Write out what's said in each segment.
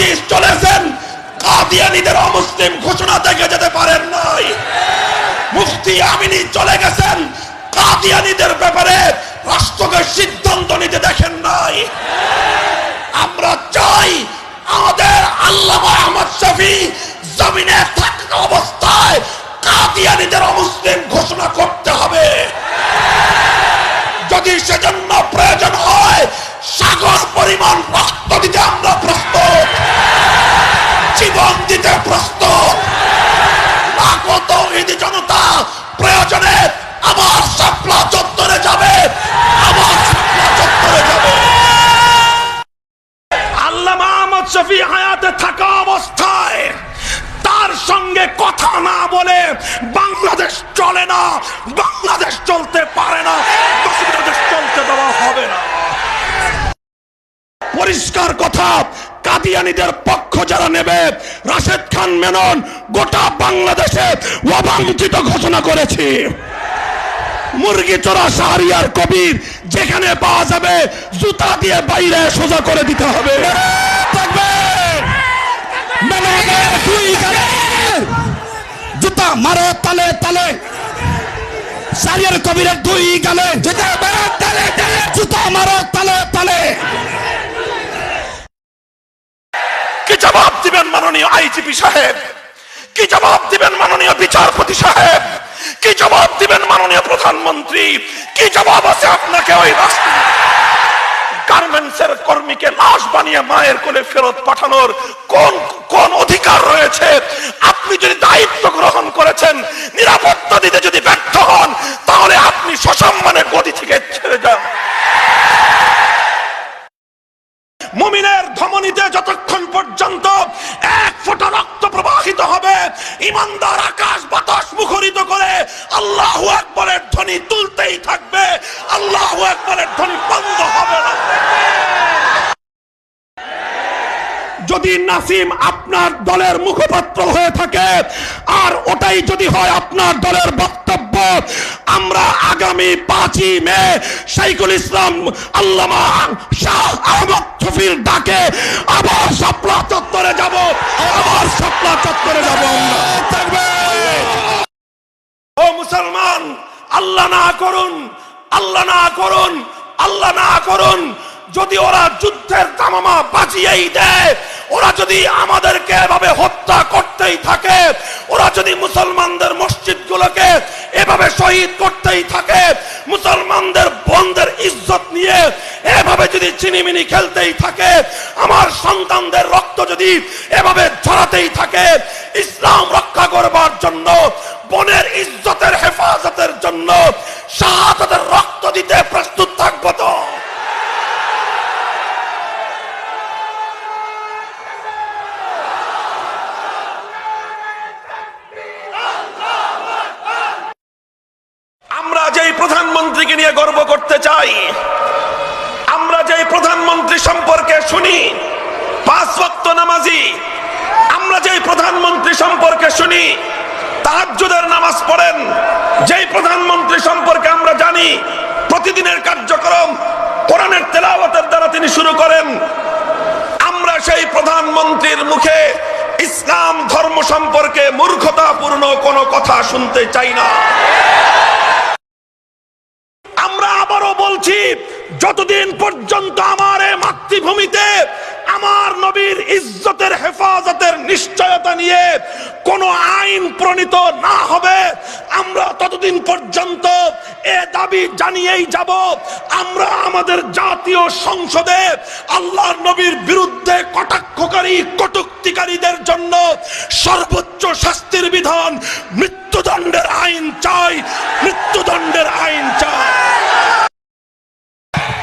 আজিজ চলেছেন, কাদিয়ানীদের অমুসলিম ঘোষণা থেকে যেতে পারেন নাই। মুফতি আমিনী চলে গেছেন, কাদিয়ানীদের ব্যাপারে রাষ্ট্রকে সিদ্ধান্ত নিতে দেখেন নাই। আমরা চাই আমাদের আল্লামা আহমদ শফী জমিনে থাকা অবস্থায় কাদিয়ানীদের অমুসলিম ঘোষণা করতে হবে। যদি সেজন্য প্রয়োজন হয় সাগর পরিমাণ রক্ত দিতে আমরা প্রস্তুত, জীবন দিতে প্রস্তুত। লাখো তাওহীদি জনতা প্রয়োজনে আমার শাপলা চত্বরে যাবে, আমার শাপলা চত্বরে যাবে। আল্লামা আহমদ শফী হায়াতে থাকা অবস্থায় তার সঙ্গে কথা না বলে বাংলাদেশ চলে না, বাংলাদেশ চলতে পারে না, বাংলাদেশ চলতে দেওয়া হবে না। পরিষ্কার কথা, কাদিয়ানীদের পক্ষ যারা নেবে, রাশেদ খান মেনন গোটা বাংলাদেশে অবাঞ্ছিত ঘোষণা করেছে। মুরগি চোরা শাহরিয়ার কবির যেখানে পাওয়া যাবে জুতা দিয়ে বাইরে সোজা করে দিতে হবে। জুতা মারো তালে তালে, শাহরিয়ার কবিরের দুই গালে জুতা মারো তালে তালে, জুতা মারো তালে তালে। কি জবাব দিবেন মাননীয় আইজিপি সাহেব? কি জবাব দিবেন মাননীয় বিচারপতি সাহেব? কি জবাব দিবেন মাননীয় প্রধানমন্ত্রী? কি জবাব আছে আপনাকে ওই গার্মেন্টসের কর্মীকে লাশ বানিয়ে মায়ের কোলে ফেরত পাঠানোর কোন কোন অধিকার রয়েছে? আপনি যদি দায়িত্ব গ্রহণ করেছেন, নিরাপত্তা দিতে যদি ব্যর্থ হন, তাহলে আপনি সসম্মানে গদি থেকে ছেড়ে যান। মুমিনের ধমনীতে যতক্ষণ পর্যন্ত এক ফোঁটা রক্ত প্রবাহিত হবে, ঈমানদার আকাশ বাতাস মুখরিত করে আল্লাহু আকবারের ধ্বনি তুলতেই থাকবে, আল্লাহু আকবারের ধ্বনি বন্ধ হবে না। যদি নাসিম আপনার দলের মুখপাত্র হয়ে থাকে আর ওটাই যদি হয় আপনার দলের বক্তব্য, আমরা আগামী 5ই মে শাইখুল ইসলাম আল্লামা শাহ আহমদ শফীর ডাকে আবার শাপলা চত্বরে যাব, আবার শাপলা চত্বরে যাব। ও মুসলমান, আল্লাহ না করুন, আল্লাহ না করুন, আল্লাহ না করুন, যদি ওরা যুদ্ধের তামামা বাজিয়েই দেয়, ওরা যদি আমাদেরকে এভাবে হত্যা করতেই থাকে, ওরা যদি মুসলমানদের মসজিদগুলোকে এভাবে শহীদ করতেই থাকে, মুসলমানদের বোনদের ইজ্জত নিয়ে এভাবে যদি চিনিমিনি খেলতেই থাকে, আমার সন্তানদের রক্ত যদি এভাবে ঝরাতেই থাকে, ইসলাম রক্ষা করবার জন্য, বোনের ইজ্জতের হেফাজতের জন্য শাহাদাতের রক্ত দিতে প্রস্তুত থাকবো তো? আমরা যেই প্রধানমন্ত্রীকে নিয়ে গর্ব করতে চাই, আমরা যেই প্রধানমন্ত্রী সম্পর্কে শুনি 5 ওয়াক্ত নামাজি, আমরা যেই প্রধানমন্ত্রী সম্পর্কে শুনি তাহাজ্জুদের নামাজ পড়েন, যেই প্রধানমন্ত্রী সম্পর্কে আমরা জানি প্রতিদিনের কার্যক্রম কোরআনের তেলাওয়াতের দ্বারা তিনি শুরু করেন, আমরা সেই প্রধানমন্ত্রীর মুখে ইসলাম ধর্ম সম্পর্কে মূর্খতাপূর্ণ কোনো কথা শুনতে চাই না। আমরা আবারও বলছি, যতদিন পর্যন্ত আমার এই মাতৃভূমিতে আমার নবীর ইজ্জতের হেফাজতের নিশ্চয়তা নিয়ে কোনো আইন প্রণীত না হবে, আমরা ততদিন পর্যন্ত এ দাবি জানিয়েই যাব, আমরা আমাদের জাতীয় সংসদে আল্লাহর নবীর বিরুদ্ধে কটাক্ষকারী কটুক্তিকারীদের জন্য সর্বোচ্চ শাস্তির বিধান মৃত্যুদণ্ডের আইন চাই, মৃত্যুদণ্ডের আইন চাই।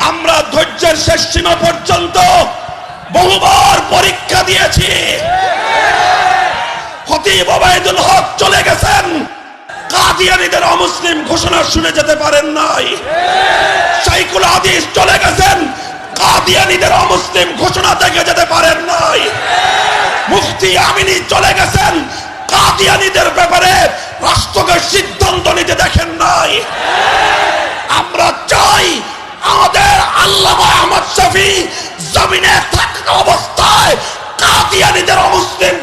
আমরা ধৈর্যের শেষ সীমা পর্যন্ত বহুবার পরীক্ষা দিয়েছি। খতিব ওবায়দুল হক চলে গেছেন, কাদিয়ানীদের অমুসলিম ঘোষণা শুনে যেতে পারেন নাই। শাইখুল হাদিস চলে গেছেন, কাদিয়ানীদের অমুসলিম ঘোষণা থেকে যেতে পারেন নাই। মুফতি আমিনী চলে গেছেন, কাদিয়ানীদের ব্যাপারে রাষ্ট্রকে সিদ্ধান্ত নিতে দেখেন নাই। আমরা চাই আমাদের আল্লামা আহমদ শফী জমিনে থাকা অবস্থায় কাদিয়ানীদের অমুসলিম